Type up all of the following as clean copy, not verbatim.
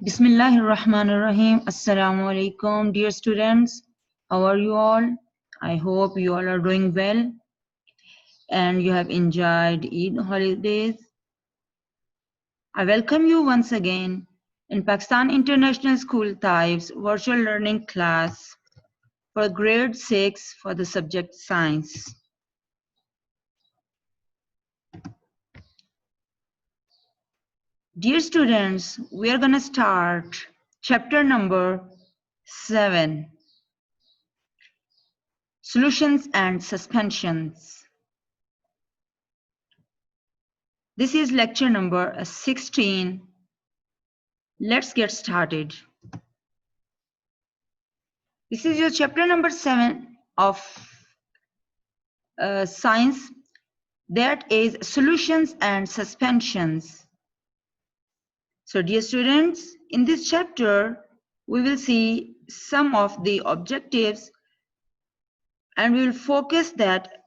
Bismillahirrahmanirrahim. Assalamu alaikum, dear students. How are you all? I hope you all are doing well and you have enjoyed Eid holidays. I welcome you once again in Pakistan International School Taif's virtual learning class for grade 6 for the subject science. Dear students, we are going to start chapter number 7, Solutions and Suspensions. This is lecture number 16. Let's get started. This is your chapter number 7 of science, that is solutions and suspensions. So dear students, in this chapter, we will see some of the objectives and we will focus that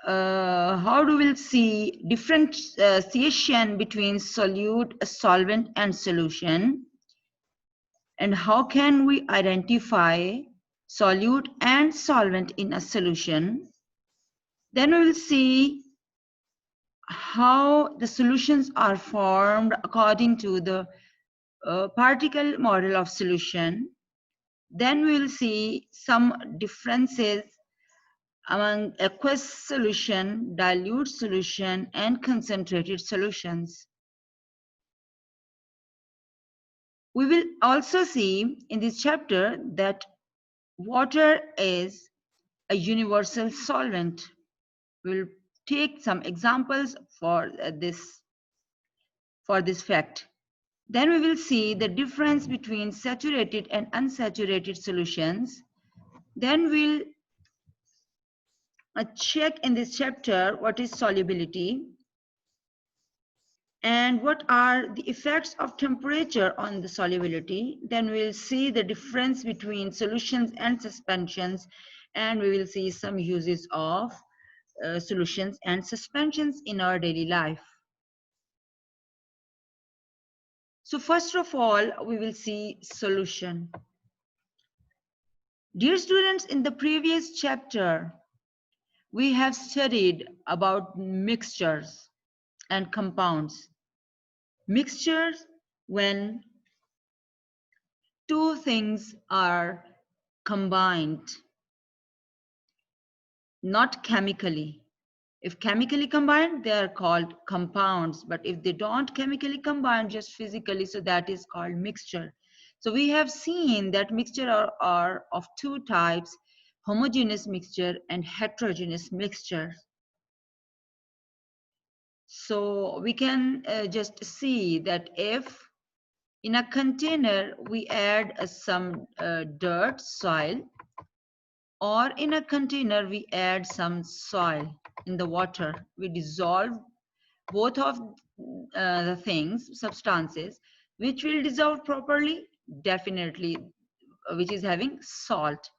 how do we see differentiation between solute, solvent and solution, and how can we identify solute and solvent in a solution. Then we will see how the solutions are formed according to the particle model of solution. Then we will see some differences among aqueous solution, dilute solution, and concentrated solutions. We will also see in this chapter that water is a universal solvent. We'll take some examples for this fact. Then we will see the difference between saturated and unsaturated solutions. Then we'll check in this chapter what is solubility and what are the effects of temperature on the solubility. Then we'll see the difference between solutions and suspensions, and we will see some uses of solutions and suspensions in our daily life. So first of all, we will see solution. Dear students, in the previous chapter, we have studied about mixtures and compounds. Mixtures when two things are combined, not chemically. If chemically combined, they are called compounds. But if they don't chemically combine, just physically, so that is called mixture. So we have seen that mixture are of two types, homogeneous mixture and heterogeneous mixture. So we can just see that if in a container we add some dirt, soil, or in a container we add some soil in the water, we dissolve both of the things, substances, which will dissolve properly, definitely, which is having salt.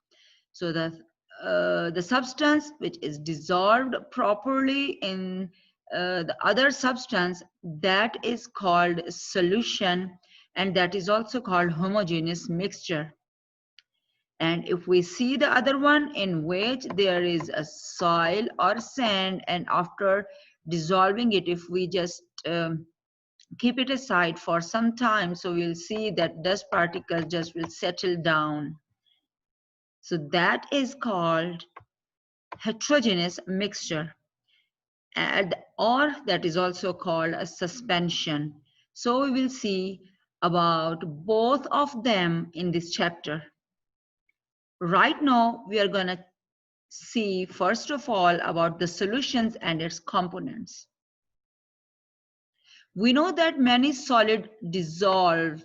So the substance which is dissolved properly in the other substance, that is called solution, and that is also called homogeneous mixture. And if we see the other one in which there is a soil or sand, and after dissolving it, if we just keep it aside for some time, so we'll see that dust particles just will settle down. So that is called heterogeneous mixture, or that is also called a suspension. So we will see about both of them in this chapter. Right now, we are going to see first of all about the solutions and its components. We know that many solids dissolve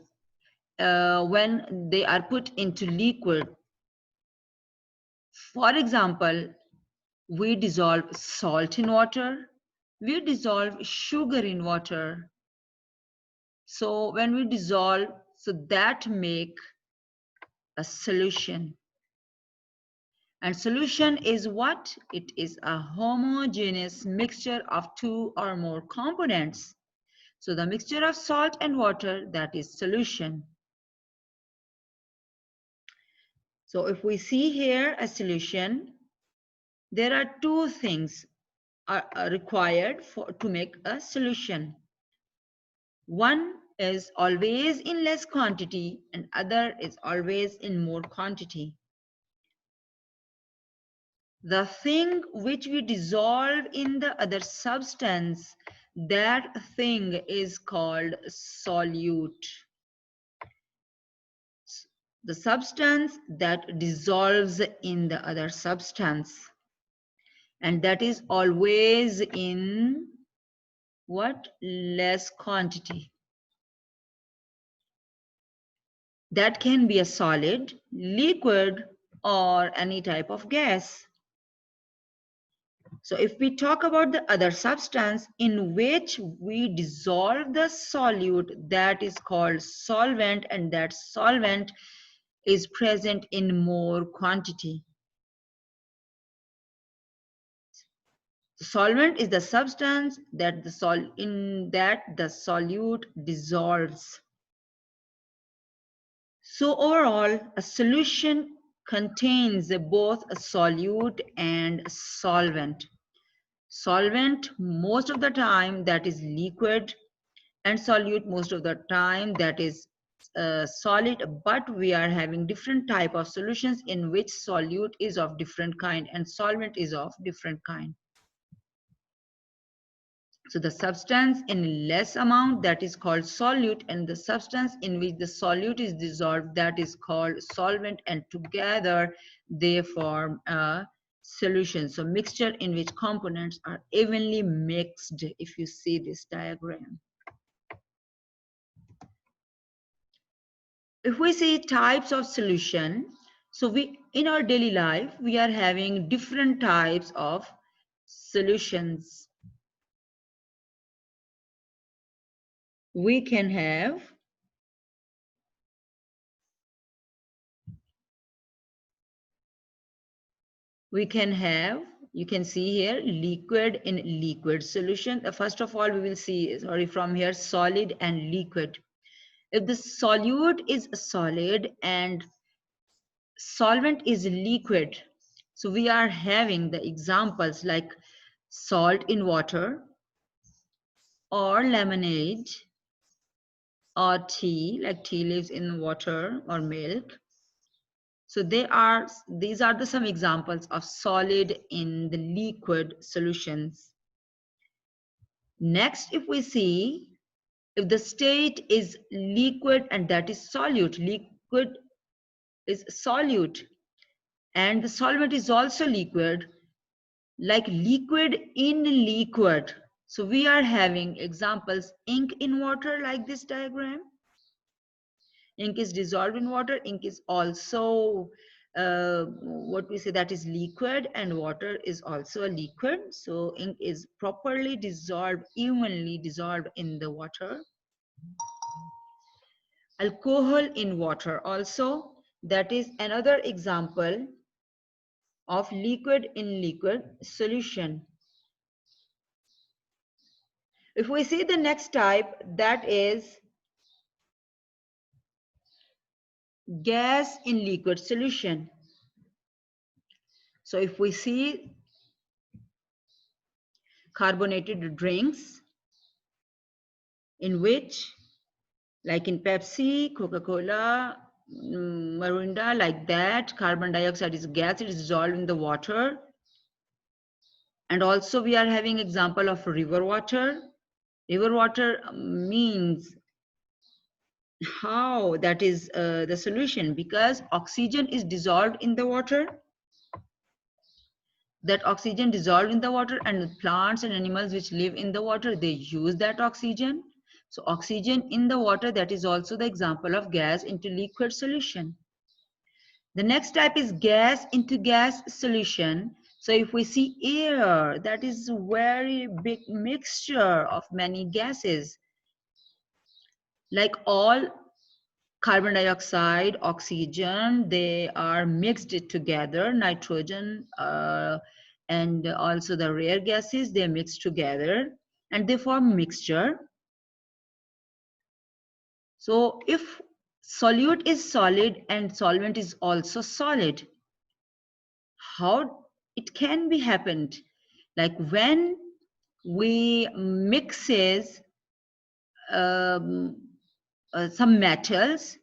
when they are put into liquid. For example, we dissolve salt in water, we dissolve sugar in water. So when we dissolve, so that make a solution. And solution is what? It is a homogeneous mixture of two or more components. So the mixture of salt and water, that is solution. So if we see here a solution, there are two things are required to make a solution. One is always in less quantity and other is always in more quantity. The thing which we dissolve in the other substance, that thing is called solute. The substance that dissolves in the other substance, and that is always in what? Less quantity. That can be a solid, liquid, or any type of gas. So if we talk about the other substance in which we dissolve the solute, that is called solvent, and that solvent is present in more quantity. Solvent is the substance that the solute dissolves. So overall, a solution contains both a solute and a solvent. Solvent most of the time that is liquid, and solute most of the time that is solid, but we are having different type of solutions in which solute is of different kind and solvent is of different kind. So the substance in less amount, that is called solute, and the substance in which the solute is dissolved, that is called solvent, and together they form a solution. So mixture in which components are evenly mixed, if you see this diagram. If we see types of solution, so we in our daily life we are having different types of solutions. We can have you can see here liquid in liquid solution. First of all, we will see, sorry, from here solid and liquid. If the solute is solid and solvent is liquid, so we are having the examples like salt in water, or lemonade, or tea, like tea leaves in water or milk. So these are some examples of solid in the liquid solutions. Next, if we see, if the state is liquid and that is solute, liquid is solute, and the solvent is also liquid, like liquid in liquid. So we are having examples, ink in water, like this diagram. Ink is dissolved in water. Ink is also what we say, that is liquid, and water is also a liquid. So ink is properly dissolved, evenly dissolved in the water. Alcohol in water also, that is another example of liquid in liquid solution. If we see the next type, that is gas in liquid solution. So if we see carbonated drinks, in which, like in Pepsi, Coca-Cola, Mirinda, like that, carbon dioxide is gas, it is dissolved in the water. And also we are having example of river water. River water means how that is the solution, because oxygen is dissolved in the water. That oxygen dissolved in the water, and plants and animals which live in the water, they use that oxygen. So oxygen in the water, that is also the example of gas into liquid solution. The next type is gas into gas solution. So if we see air, that is a very big mixture of many gases. Like all carbon dioxide, oxygen, they are mixed together, nitrogen, and also the rare gases, they mix together and they form mixture. So if solute is solid and solvent is also solid, how it can be happened? Like when we mixes um, some metals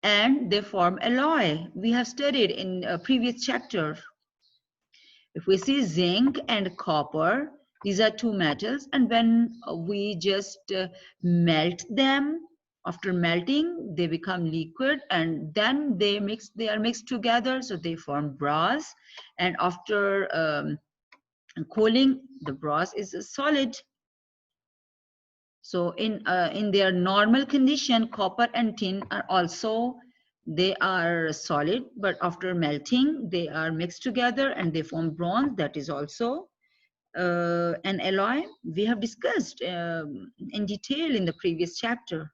and they form alloy. We have studied in a previous chapter. If we see zinc and copper, these are two metals, and when we just melt them, after melting, they become liquid, and then they are mixed together, so they form brass. And after cooling, the brass is a solid. So in their normal condition, copper and tin are also, they are solid, but after melting, they are mixed together and they form bronze. That is also an alloy. We have discussed in detail in the previous chapter.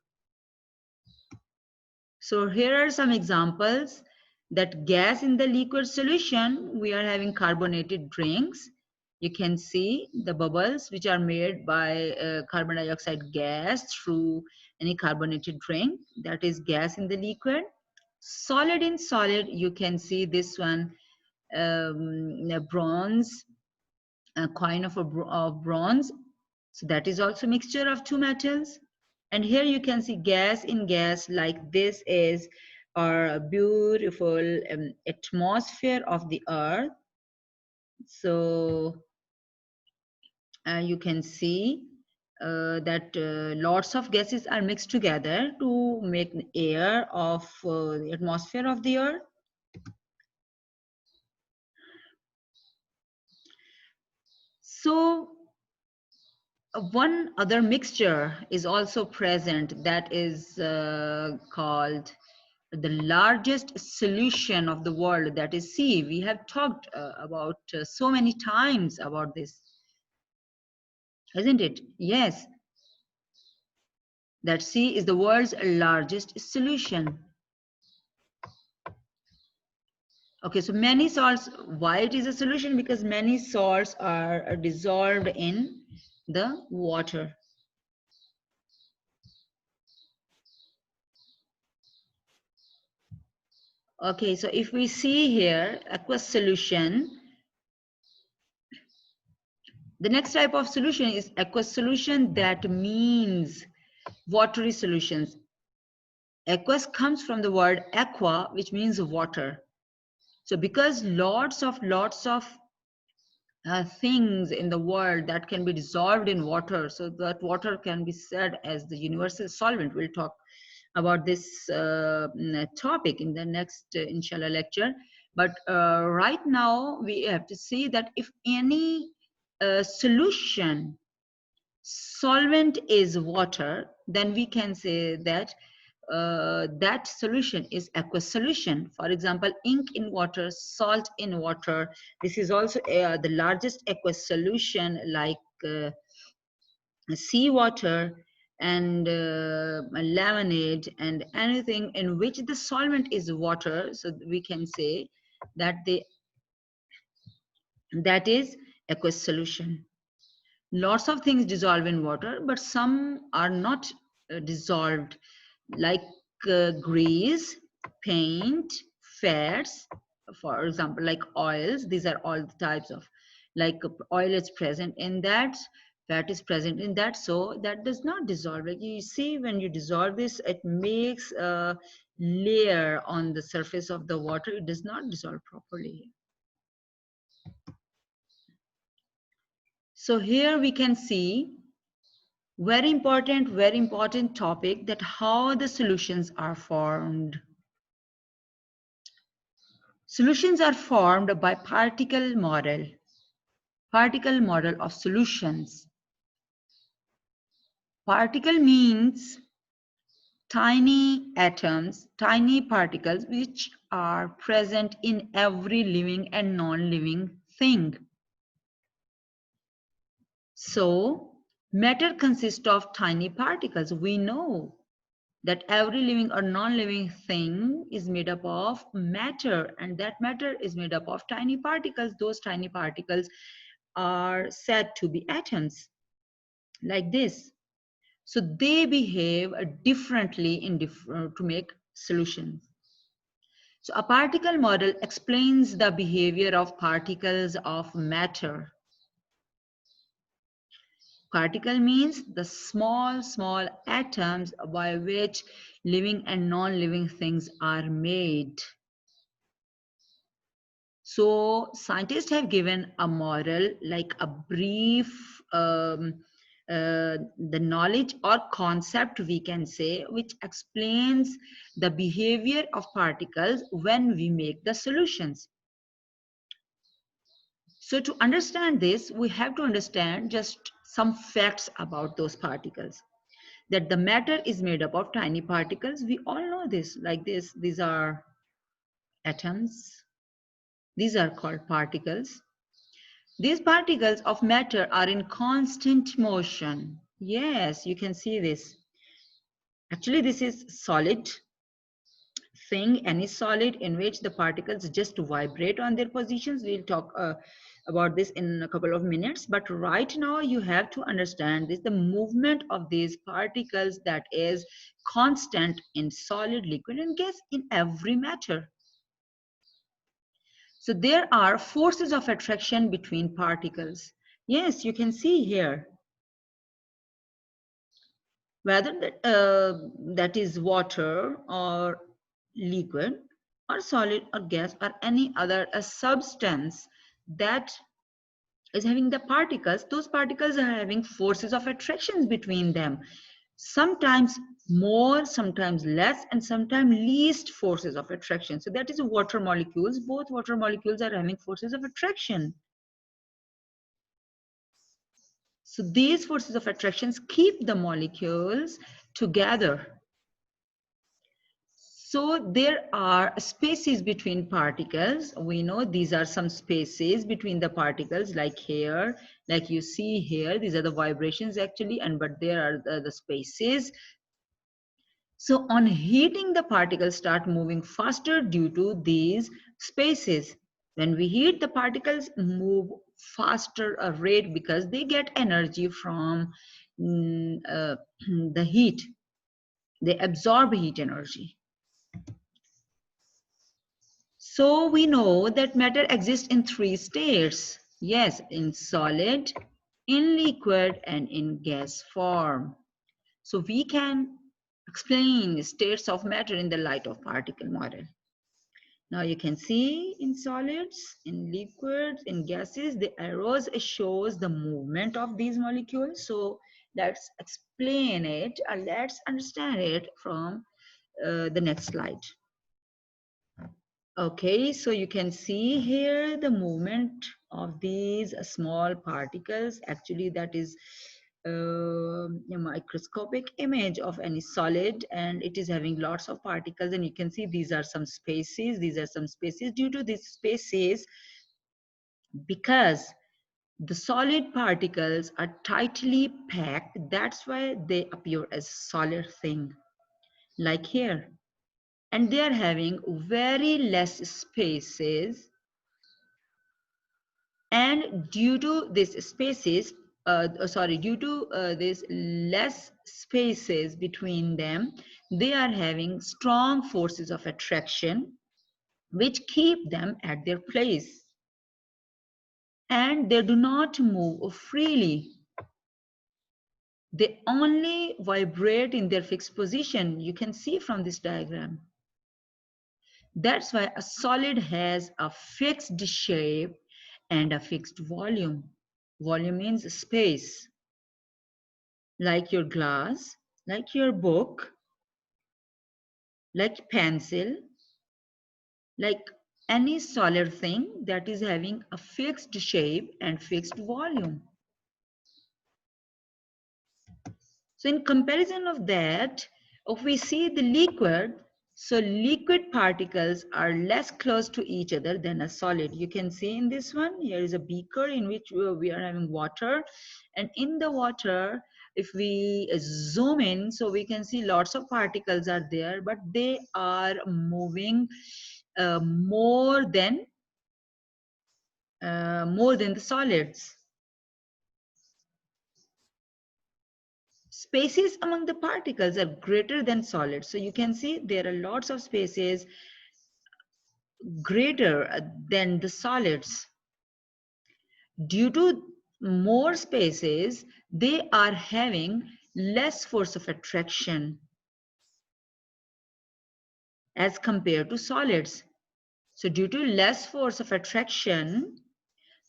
So here are some examples that gas in the liquid solution, we are having carbonated drinks. You can see the bubbles which are made by carbon dioxide gas through any carbonated drink. That is gas in the liquid. Solid in solid, you can see this one, bronze, a coin of bronze. So that is also mixture of two metals. And here you can see gas in gas, like this is our beautiful atmosphere of the earth. So you can see that lots of gases are mixed together to make the air of the atmosphere of the earth. So one other mixture is also present, that is called the largest solution of the world, that is sea. We have talked about so many times about this, isn't it? Yes, that sea is the world's largest solution. Okay, so many salts, why it is a solution? Because many salts are dissolved in the water. Okay, so if we see here aqueous solution, the next type of solution is aqueous solution, that means watery solutions. Aqueous comes from the word aqua, which means water. So because lots of things in the world that can be dissolved in water, so that water can be said as the universal solvent. We'll talk about this topic in the next inshallah lecture. But right now we have to see that if any solution solvent is water, then we can say that that solution is aqueous solution. For example, ink in water, salt in water. This is also the largest aqueous solution, like seawater and lemonade and anything in which the solvent is water. So we can say that that is aqueous solution. Lots of things dissolve in water, but some are not dissolved, like grease, paint, fats, for example, like oils. These are all the types of, like oil is present in that, fat is present in that, so that does not dissolve. Like you see, when you dissolve this, it makes a layer on the surface of the water. It does not dissolve properly. So here we can see very important topic, that how the solutions are formed. Solutions are formed by particle model of solutions. Particle means tiny atoms, tiny particles which are present in every living and non-living thing. So matter consists of tiny particles. We know that every living or non-living thing is made up of matter, and that matter is made up of tiny particles. Those tiny particles are said to be atoms, like this. So they behave differently to make solutions. So a particle model explains the behavior of particles of matter. Particle means the small atoms by which living and non-living things are made. So scientists have given a model, like a brief, the knowledge or concept we can say, which explains the behavior of particles when we make the solutions. So to understand this, we have to understand just some facts about those particles. That the matter is made up of tiny particles. We all know this, like this. These are atoms. These are called particles. These particles of matter are in constant motion. Yes, you can see this. Actually, this is solid thing, any solid in which the particles just vibrate on their positions. We'll talk about this in a couple of minutes. But right now, you have to understand this, the movement of these particles that is constant in solid, liquid, and gas in every matter. So there are forces of attraction between particles. Yes, you can see here. Whether that is water or liquid or solid or gas or any other substance that is having the particles, those particles are having forces of attraction between them. Sometimes more, sometimes less, and sometimes least forces of attraction. So that is water molecules. Both water molecules are having forces of attraction. So these forces of attractions keep the molecules together. So there are spaces between particles. We know these are some spaces between the particles, like here, like you see here, these are the vibrations actually, but there are the spaces. So on heating, the particles start moving faster due to these spaces. When we heat, the particles move faster a rate because they get energy from the heat. They absorb heat energy. So we know that matter exists in three states. Yes, in solid, in liquid, and in gas form. So we can explain states of matter in the light of particle model. Now you can see in solids, in liquids, in gases, the arrows shows the movement of these molecules. So let's explain it, or let's understand it from the next slide. Okay, so you can see here the movement of these small particles. Actually, that is a microscopic image of any solid, and it is having lots of particles. And you can see these are some spaces. These are some spaces. Due to these spaces, because the solid particles are tightly packed, that's why they appear as solid thing, like here. And they are having very less spaces, and due to this spaces due to this less spaces between them, they are having strong forces of attraction which keep them at their place, and they do not move freely. They only vibrate in their fixed position. You can see from this diagram. That's why a solid has a fixed shape and a fixed volume. Volume means space, like your glass, like your book, like pencil, like any solid thing that is having a fixed shape and fixed volume. So in comparison of that, if we see the liquid, so liquid particles are less close to each other than a solid. You can see in this one, here is a beaker in which we are having water. And in the water, if we zoom in, so we can see lots of particles are there, but they are moving more than the solids. spaces among the particles are greater than solids. So you can see there are lots of spaces greater than the solids. Due to more spaces, they are having less force of attraction as compared to solids. So due to less force of attraction,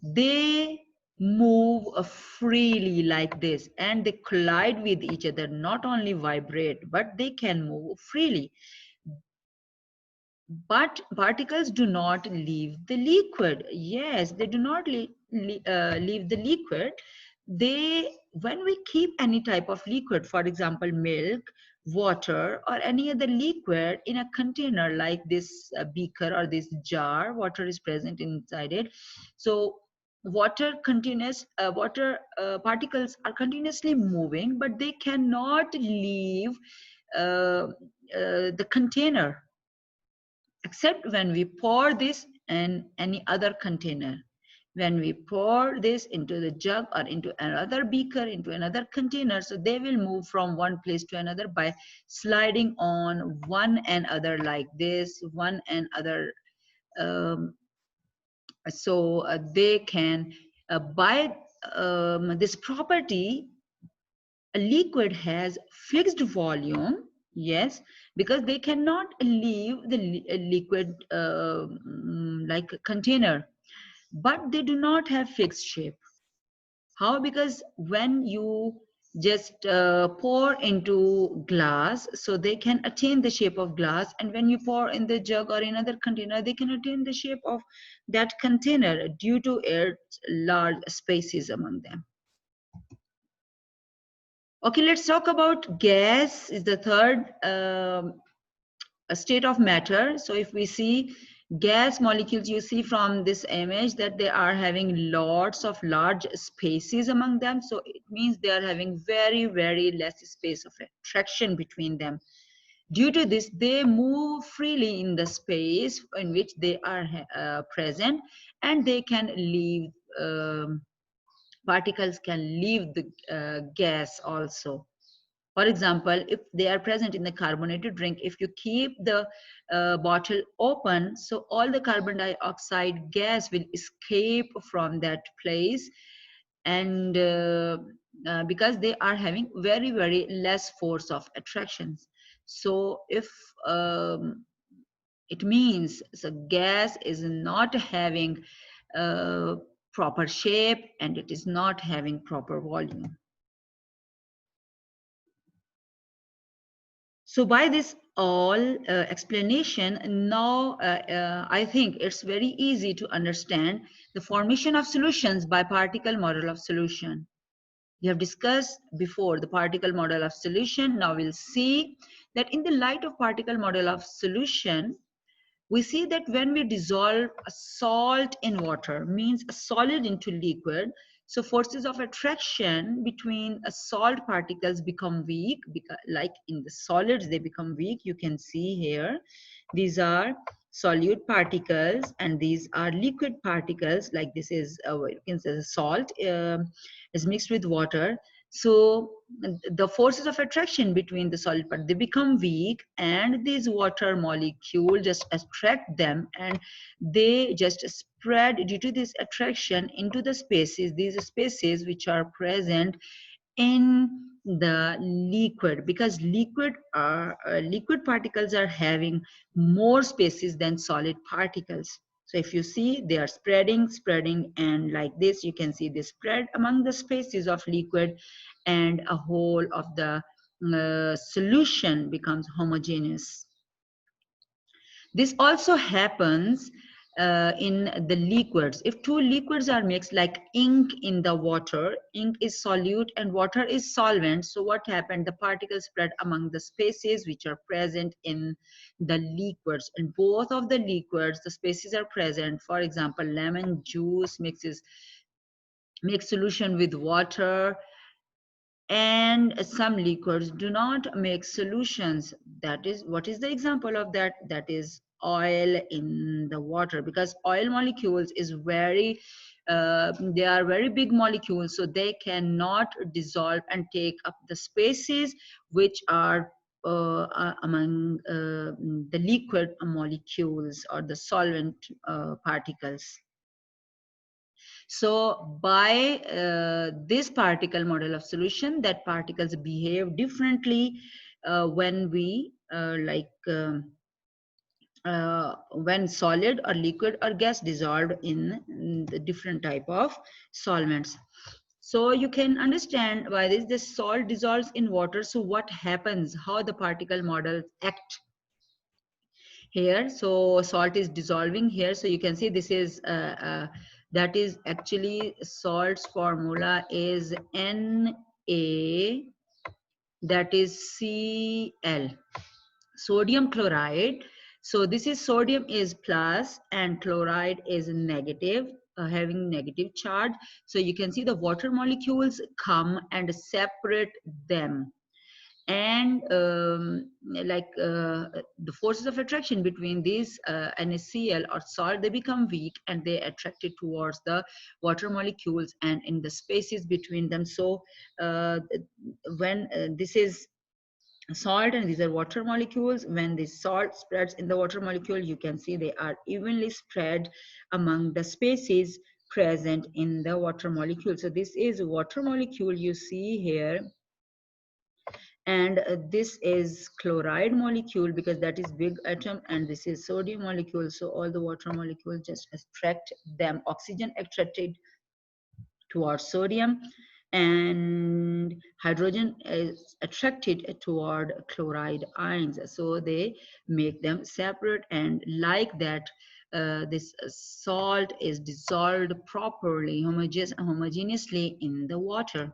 they move freely like this, and they collide with each other, not only vibrate, but they can move freely. But particles do not leave the liquid. Yes, they do not leave the liquid. They, when we keep any type of liquid, for example, milk, water, or any other liquid in a container like this beaker or this jar, water is present inside it. So water particles are continuously moving, but they cannot leave the container, except when we pour this in any other container. When we pour this into the jug or into another beaker, into another container, so they will move from one place to another by sliding on one and other like this, one and other. Um, they can, by this property, a liquid has fixed volume. Yes, because they cannot leave the liquid like a container, but they do not have fixed shape. How? Because when you just pour into glass, so they can attain the shape of glass, and when you pour in the jug or in other container, they can attain the shape of that container due to its large spaces among them. Okay, let's talk about gas is the third a state of matter. So if we see gas molecules, you see from this image that they are having lots of large spaces among them. So it means they are having very, very less space of attraction between them. Due to this, they move freely in the space in which they are present, and they can leave, particles can leave the gas also. For example, if they are present in the carbonated drink, if you keep the bottle open, so all the carbon dioxide gas will escape from that place, and because they are having very, very less force of attractions. So if it means so gas is not having proper shape, and it is not having proper volume. So by this all explanation, now I think it's very easy to understand the formation of solutions by particle model of solution. We have discussed before the particle model of solution. Now we'll see that in the light of particle model of solution, we see that when we dissolve a salt in water, means a solid into liquid, so forces of attraction between a salt particles become weak, because like in the solids they become weak. You can see here, these are solute particles and these are liquid particles. Like this is you can say the salt is mixed with water. So the forces of attraction between the solid part, they become weak, and these water molecule just attract them, and they just spread due to this attraction into the spaces, these spaces which are present in the liquid, because liquid particles are having more spaces than solid particles. So if you see, they are spreading, and like this you can see they spread among the spaces of liquid, and a whole of the solution becomes homogeneous. This also happens in the liquids. If two liquids are mixed, like ink in the water, ink is solute and water is solvent. So what happened? The particles spread among the spaces which are present in the liquids. And both of the liquids, the spaces are present. For example, lemon juice makes solution with water, and some liquids do not make solutions. That is, what is the example of that? That is oil in the water, because oil molecules is very they are very big molecules, so they cannot dissolve and take up the spaces which are among the liquid molecules or the solvent particles. So by this particle model of solution, that particles behave differently when we when solid or liquid or gas dissolved in the different type of solvents. So you can understand why this salt dissolves in water. So what happens, how the particle models act here. So salt is dissolving here, so you can see this is that is actually salt's formula is Na, that is Cl, sodium chloride. So this is sodium is plus and chloride is negative, having negative charge. So you can see the water molecules come and separate them, and the forces of attraction between these NaCl or salt, they become weak and they attracted towards the water molecules and in the spaces between them. So when this is salt and these are water molecules, when the salt spreads in the water molecule, you can see they are evenly spread among the spaces present in the water molecule. So this is water molecule you see here, and this is chloride molecule because that is big atom, and this is sodium molecule. So all the water molecules just attract them, oxygen attracted towards sodium and hydrogen is attracted toward chloride ions, so they make them separate, and like that this salt is dissolved properly, homogeneously in the water.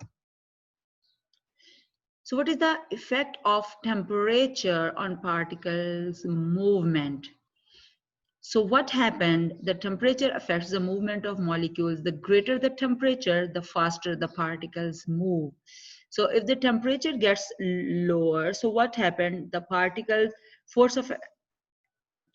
So what is the effect of temperature on particles movement? So what happened? The temperature affects the movement of molecules. The greater the temperature, the faster the particles move. So if the temperature gets lower, so what happened? The particle force of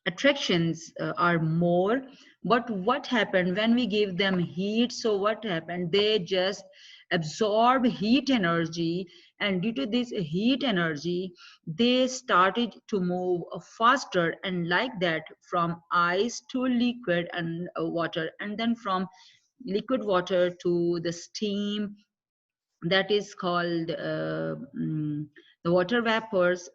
attractions are more. But what happened when we give them heat? So what happened? They just absorb heat energy, and due to this heat energy they started to move faster, and like that from ice to liquid and water, and then from liquid water to the steam, that is called the water vapors.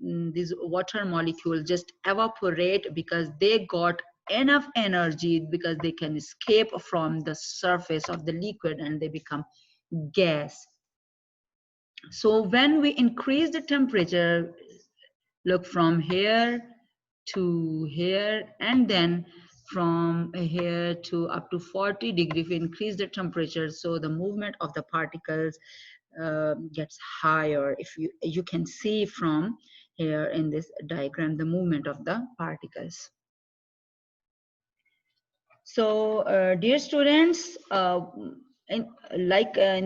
These water molecules just evaporate because they got enough energy, because they can escape from the surface of the liquid and they become gas. So when we increase the temperature, look from here to here, and then from here to up to 40 degrees, we increase the temperature, so the movement of the particles gets higher. If you can see from here in this diagram the movement of the particles. So dear students, in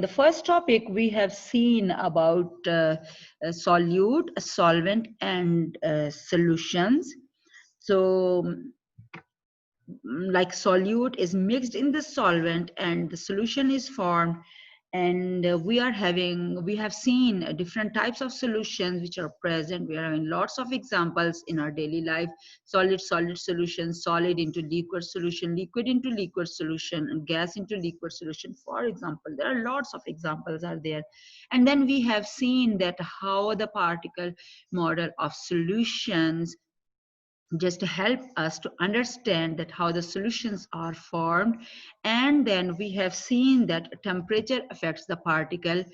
the first topic we have seen about solute, solvent and solutions. So like solute is mixed in the solvent and the solution is formed, and we have seen different types of solutions which are present. We are having lots of examples in our daily life: solid solution, solid into liquid solution, liquid into liquid solution, and gas into liquid solution, for example. There are lots of examples are there. And then we have seen that how the particle model of solutions just to help us to understand that how the solutions are formed. And then we have seen that temperature affects the particle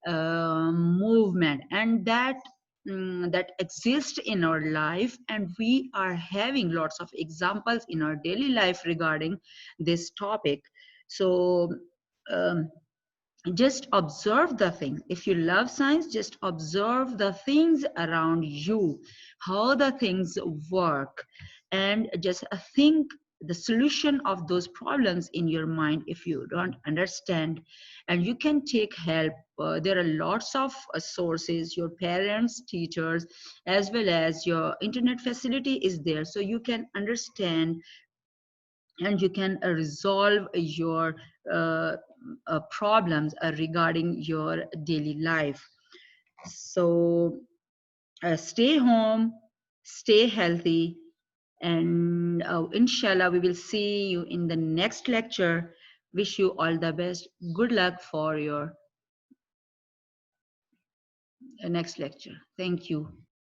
movement, and that exists in our life, and we are having lots of examples in our daily life regarding this topic. So just observe the thing. If you love science, just observe the things around you, how the things work, and just think the solution of those problems in your mind if you don't understand. And you can take help. There are lots of sources, your parents, teachers, as well as your internet facility is there, so you can understand and you can resolve your problems regarding your daily life. So stay home, stay healthy, and inshallah we will see you in the next lecture. Wish you all the best. Good luck for your next lecture. Thank you.